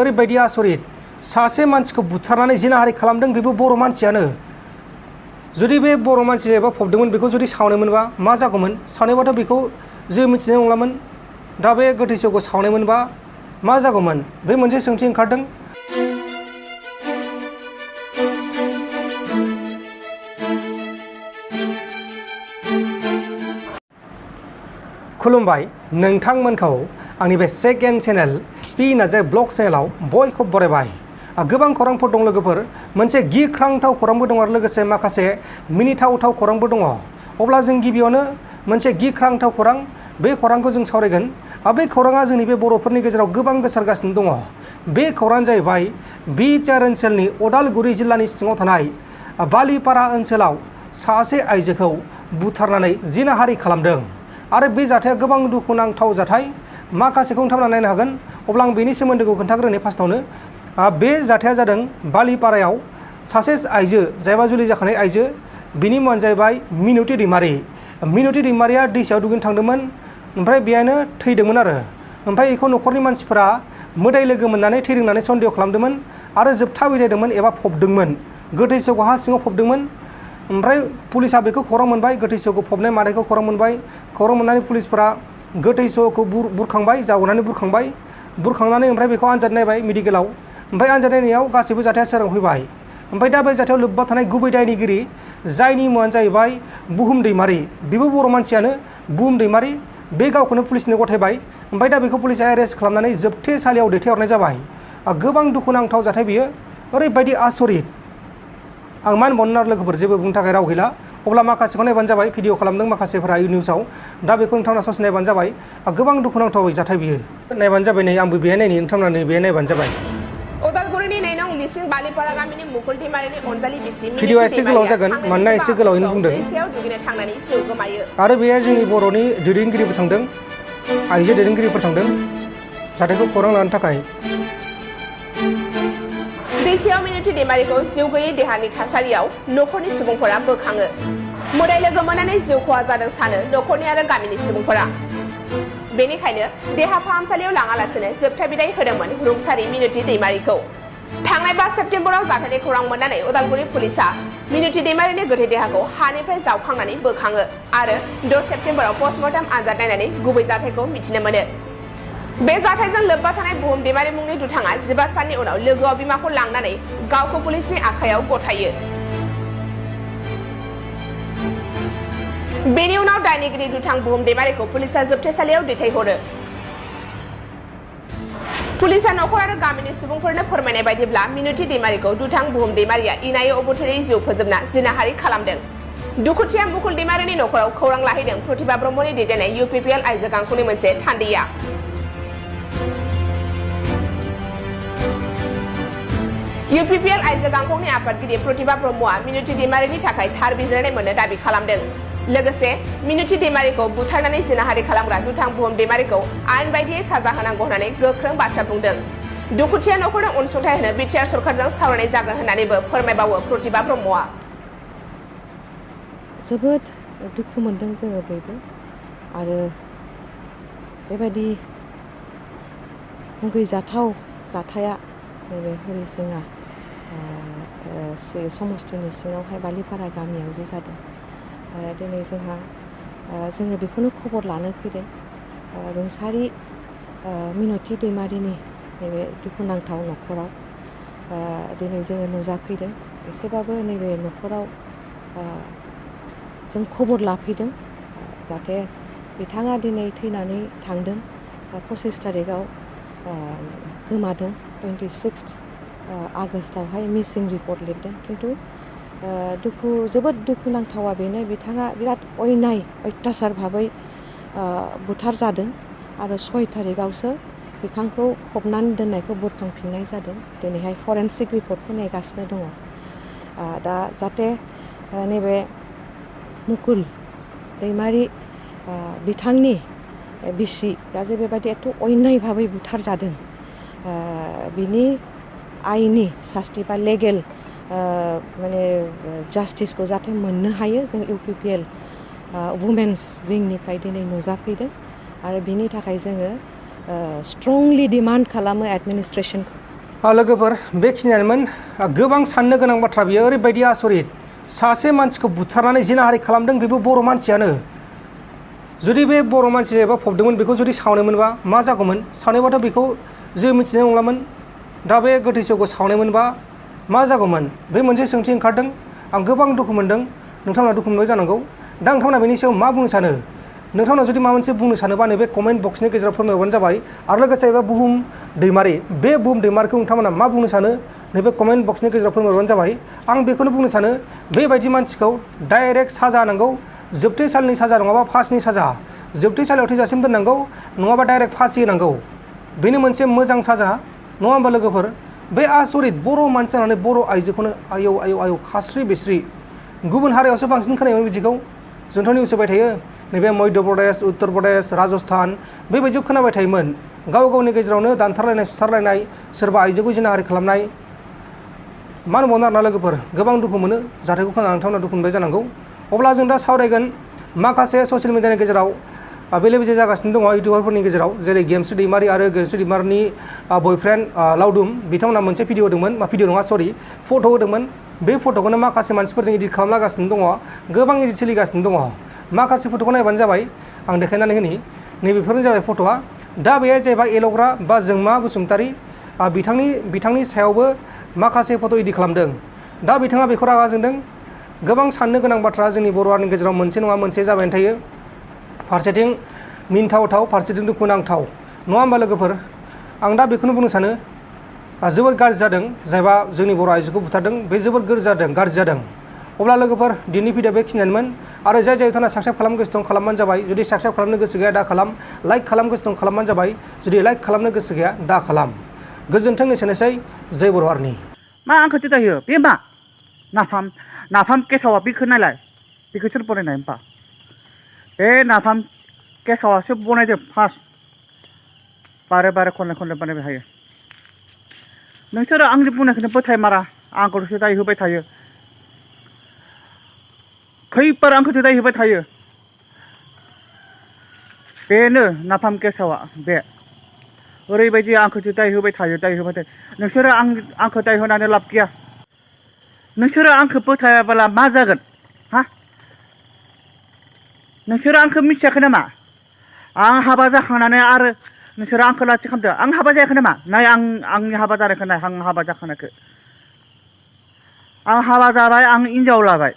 ओरैबायदि आसरित सासे मानसिखौ बुथारनानै जिनाहारि खालामदों बेबो बर' मानसियानो जुदि बे बर' मानसि एबा फबदोंमोन बेखौ जुदि सावनायमोनबा मा जागौमोन सावनायबाथ' बेखौ जों मिथिनाय नंलामोन दा बे गोथै सहखौ सावनायमोनबा मा जागौमोन बे मोनसे सोंथि ओंखारदों। खुलुमबाय नोंथांमोनखौ आंनि बे second channel P Narzary blog चेनेलाव बयखौबो बरायबाय। गोबां खौरांफोर दं लोगोफोर मोनसे गिख्रांथाव खौरांबो दं आरो लोगोसे माखासे मिनिथावथाव खौरांबो दङ। अब्ला जों गिबियावनो मोनसे गिख्रांथाव खौरां बे खौरांखौ जों सावरायगोन। बे खौराङा जोंनि बे बर'फोरनि गेजेराव गोबां गोसारगासिनो दङ। बे खौराङानो जाहैबाय बिटिआर ओनसोलनि उदालगुरि जिल्लानि सिङाव थानाय बालिपारा ओनसोलाव सासे आइजोखौ बुथारनानै जिनाहारि खालामदों आरो बे जाथाया गोबां दुखुनांथाव जाथाय। माखासेखौ नोंथांमोना नायनो हागोन। अब्ला आं बेनि सोमोन्दोखौ खोन्थाग्रोनो फार्स्टआवनो बे जाथाया जादों बालिपारायाव सासे आइजो जायबा जुलि जाखानाय आइजो बिनि मुङानो जाहैबाय मिनुति दैमारि। मिनुति दैमारिया दैसायाव दुगैनो थांदोंमोन ओमफ्राय बेहायनो थैदोंमोन आरो ओमफ्राय बेखौ न'खरनि मानसिफोरा मोदाय लोगो मोननानै थैदों होननानै सन्देह खालामदोंमोन आरो जोबथा बिदायदोंमोन एबा फबदोंमोन गोथै सहखौ हा सिङाव फबदोंमोन। ओमफ्राय पुलिसा बेखौ खौरां मोनबाय गोथै सहखौ फबनाय मानायखौ खौरां मोनबाय। खौरां मोननानै पुलिसफोरा गोथै सहखौ बुरखांबाय जावनानै बुरखांनानै ओमफ्राय बेखौ आनजाद नायबाय मेडिकेलाव। ओमफ्राय आनजाद नायनायाव गासैबो जाथाया सोरां फैबाय। ओमफ्राय दा बे जाथायाव लोब्बा थानाय गुबै दायनिगिरि जायनि मुङानो जाहैबाय बुहुम दैमारि बेबो बर' मानसियानो बुहुम दैमारि बे गावखौनो पुलिसनो गथायबाय। ओमफ्राय दा बेखौ पुलिसा एरेस्ट खालामनानै जोबथेसालियाव दैथायहरनाय जाबाय। गोबां दुखुनांथाव जाथाय बियो ओरैबायदि आसरित आं मा होनबावनो आरो लोगोफोर जेबो बुंनो थाखाय राव गैला। अब्ला माखासेखौ नायबानो जाबाय भिडिअ खालामदों माखासेफोरा निउसाव दा बेखौ नोंथांमोना ससे नायबानो जाबाय। गोबां दुखुनांथाव जाथाय बियो नायबानो जाबाय। नै आंबो बेहाय नायनि नोंथांमोना नै बेहाय नायबानो जाबाय। उदालगुरिनि नैनं लिसिं बालिपारा गामिनि मुकुल दैमारिनि अनजालि बिसि भिडिअआ एसे गोलाव जागोन मानोना एसे गोलावैनो बुंदों दैसायाव दुगैनो थांनानै जिउ गोमायो। आरो बेहाय जोंनि बर'नि दैदेनगिरिफोर थांदों आइजो दैदेनगिरिफोर थांदों जाथायखौ खौरां लानो थाखाय। दैसायाव मिनुति दैमारिखौ जिउ गैयै देहानि थासारियाव न'खरनि सुबुंफोरा बोखाङो। मोदाय लोगो मोननानै जिउ खहा जादों सानो न'खरनि आरो गामिनि सुबुंफोरा। बेनिखायनो देहा फाहामसालियाव लाङालासेनो जोबथा बिदाय होदोंमोन रुंसारि मिनुति दैमारिखौ। थांनाय 5 सेप्तेम्बराव जाथायनि खौरां मोननानै उदालगुरि पुलिसा मिनुति दैमारिनि गोथै देहाखौ हानिफ्राय जावखांनानै बोखाङो आरो 2 सेप्तेम्बराव पस्टमर्टम आनजाद नायनानै गुबै जाथायखौ मिथिनो मोनो। बे जाथायजों लोब्बा थानाय बुहुम दैमारि मुंनि दुथाङा 15 साननि उनाव लोगोआव बिमाखौ लांनानै गावखौ पुलिसनि आखायाव गथायो। बेनि उनाव दायनिगिरि दुथां बुहुम दैमारिखौ पुलिसा जोबथेसालियाव दैथायहरो। पुलिसा न'खर आरो गामिनि सुबुंफोरनो फोरमायनाय बायदिब्ला मिनुति दैमारिखौ दुथां बुहुम दैमारिया इनायै अबथिरै जिउ फोजोबना जिनाहारि खालामदों। दुखुथिया मुकुल दैमारिनि न'खराव खौरां लाहैदों प्रतिभा ब्रह्मनि दैदेननाय इउपिपिएल आइजोगांखौनि मोनसे थान्दैया। इउपिपिएल आइजोगांखौनि आफादगिरि प्रतिभा ब्रह्मआ मिनुति दैमारिनि थाखाय थार बिजिरनाय मोननो दाबि खालामदों। लोगोसे मिनुति दैमारिखौ बुथारनानै जिनाहारि खालामग्रा दुथां बुहुम दैमारिखौ आयेन बायदियै साजा होनांगौ होननानै गोख्रों बाथ्रा बुंदों। दुखुथिया न'खरनो अनसुंथाइ होनो बिटिआर सरकारजों सावरायनाय जागोन होननानैबो फोरमायबावो प्रतिभा ब्रह्मआ। जोबोद दुखु मोनदों जोङो बयबो आरो बेबायदि गैजाथाव जाथाया नैबे हरिसिङा समस्थिनि सिङावहाय बालिपारा गामियाव जे जादों। दिनै जोङो बेखौनो खबर लानो फैदों रुंसारि मिनुति दैमारिनि नैबे दुखुनांथाव न'खराव दिनै जोङो नुजाफैदों। एसेबाबो नैबे न'खराव जों खबर लाफैदों जाहाथे बिथाङा दिनै थैनानै थांदों 25 तारिखआव गोमादों 26 आगस्टआवहाय मिसिं रिपर्ट लिरदों। खिन्थु जोबोद दुखुनांथावा बेनो बिथाङा बिराद अयथासार भाबै बुथार जादों आरो 6 तारिखआवसो बिथांखौ फबनानै दोननायखौ बुरखांफिननाय जादों। दिनैहाय फरेन्सिक रिपर्टखौ नेगासिनो दङ। दा जाहाथे नैबे मुकुल दैमारि बिथांनि बिसि दा जे बेबायदि एथ' अन्याय भाबै बुथार जादों बिनि आइनि सास्ति बा लेगेल माने जास्टिसखौ जाहाथे मोननो हायो जों इउपिपिएल वुमेन्स विंनिफ्राय दिनै नुजाफैदों आरो बिनि थाखाय जोङो स्ट्रंलि डिमान्ड खालामो एडमिनिस्ट्रेसन लोगोफोर बेखिनियानोमोन गोबां साननो गोनां बाथ्रा बियो ओरैबायदि आसरित सासे मानसिखौ बुथारनानै जिनाहारि खालामदों बेबो बर' मानसियानो जुदि बे बर' मानसि एबा फबदोंमोन बेखौ जुदि सावनायमोनबा मा जागौमोन सावनायबाथ' बेखौ जे मिथिनाय नंलामोन दा बे गोथैसोखौ सावनायमोनबा मा जागौमोन बे मोनसे सोंथि ओंखारदों आं गोबां दुखु मोनदों नोंथांमोना दुखु मोनबाय जानांगौ दा नोंथांमोना बेनि सायाव मा बुंनो सानो नोंथांमोना जुदि माबा मोनसे बुंनो सानोबा नैबे कमेन्ट बक्सनि गेजेराव फोरमायहरबानो जाबाय आरो लोगोसे एबा बुहुम दैमारि बे बुहुम दैमारिखौ नोंथांमोना मा बुंनो सानो नैबे कमेन्ट बक्सनि गेजेराव फोरमायहरबानो जाबाय आं बेखौनो बुंनो सानो बेबायदि मानसिखौ डाइरेक्ट साजा नांगौ जोबथेसालिनि साजा नङाबा फासिनि साजा जोबथेसालियाव थैजासिम दोननांगौ नङाबा डाइरेक्ट फासि होनांगौ बेनो मोनसे मोजां साजा नङा होमबा लोगोफोर बे आसरित बर' मानसि जानानै बर' आइजोखौनो आयौ आयौ आयौ खास्रि बिस्रि गुबुन हारियावसो बांसिन खोनायोमोन बिदिखौ जोंथ' निउस होबाय थायो नैबे मध्य प्रदेश उत्तर प्रदेश राजस्थान बेबायदियाव खोनाबाय थायोमोन गाव गावनि गेजेरावनो दानथारलायनाय सुथारलायनाय सोरबा आइजोखौ जिनाहारि खालामनाय मा होनबावनो आरोना लोगोफोर गोबां दुखु मोनो जाथायखौ खोनानानै नोंथांमोना दुखु मोनबाय जानांगौ अब्ला जों दा सावरायगोन माखासे ससियेल मिडियानि गेजेराव बेले बेजे जागासिनो दङ इउटिउबारफोरनि गेजेराव जेरै गेमस्रि दैमारि आरो गेमस्रि दैमारिनि बयफ्रेन्ड लावदुम बिथांमोना मोनसे भिडिअ होदोंमोन भिडिअ नङा सरि फट' होदोंमोन बे फट'खौनो माखासे मानसिफोरजों इडिट खालामलागासिनो दङ गोबां इडिट सोलिगासिनो दङ माखासे फट'खौ नायबानो जाबाय आं देखायनानै होनि नैबेफोरनो जाबाय फट'आ दा बेहाय जाहैबाय एल'ग्रा बा जोंमा बसुमतारी बिथांनि सायावबो माखासे फट' इडिट खालामदों दा बिथाङा बेखौ रागा जोंदों गोबां साननो गोनां बाथ्रा जोंनि बर' हारिनि गेजेराव मोनसे नङा मोनसे जाबायानो थायो फारसेथिं मिनिथावथाव फारसेथिं दुखुनांथाव नङा होमबा लोगोफोर आं दा बेखौनो बुंनो सानो जोबोद गाज्रि जादों जायबा जोंनि बर' आइजोखौ बुथारदों बे जोबोद गाज्रि जादों अब्ला लोगोफोर दिनैनि भिडिअ बेखिनियानोमोन आरो जाय बिथाङा साबस्क्राइब खालामनो गोसो दं खालामबानो जाबाय जुदि साबस्क्राइब खालामनो गोसो गैया दा खालाम लाइक खालामनो गोसो दं खालामबानो जाबाय जुदि लाइक खालामनो गोसो गैया दा खालाम गोजोन्थों एसेनोसै जय बर' हारिनि मा आंखौ थैजायो बे मा नाफाम केसावा बेखौ नायलाय बेखौ सोर बनायनाय होमबा बे नाफाम केसावासो बनायदों फार्स्ट बारे खनले बानायबाय थायो नोंसोरो आंनि बुंनायखौनो फोथाय मारा आंखौसो दाय होबाय थायो खैबार आंखौसो दाय होबाय थायो बेनो नाफाम केसावा बे ओरैबायदि आंखौसो दाय होबाय थायो नोंसोरो आंखौ दाय होनानै लाब गैया नोंसोरो आंखौ फोथायाब्ला मा जागोन हा नोंसोरो आंखौ मिथियाखै नामा आं हाबा जाखांनानै आरो नोंसोरो आंखौ लाथि खालामदो आं हाबा जायाखै नामा नाय आंनि हाबा जानायखौ नाय आं हाबा जाखानायखौ आं हाबा जाबाय आं हिनजाव लाबाय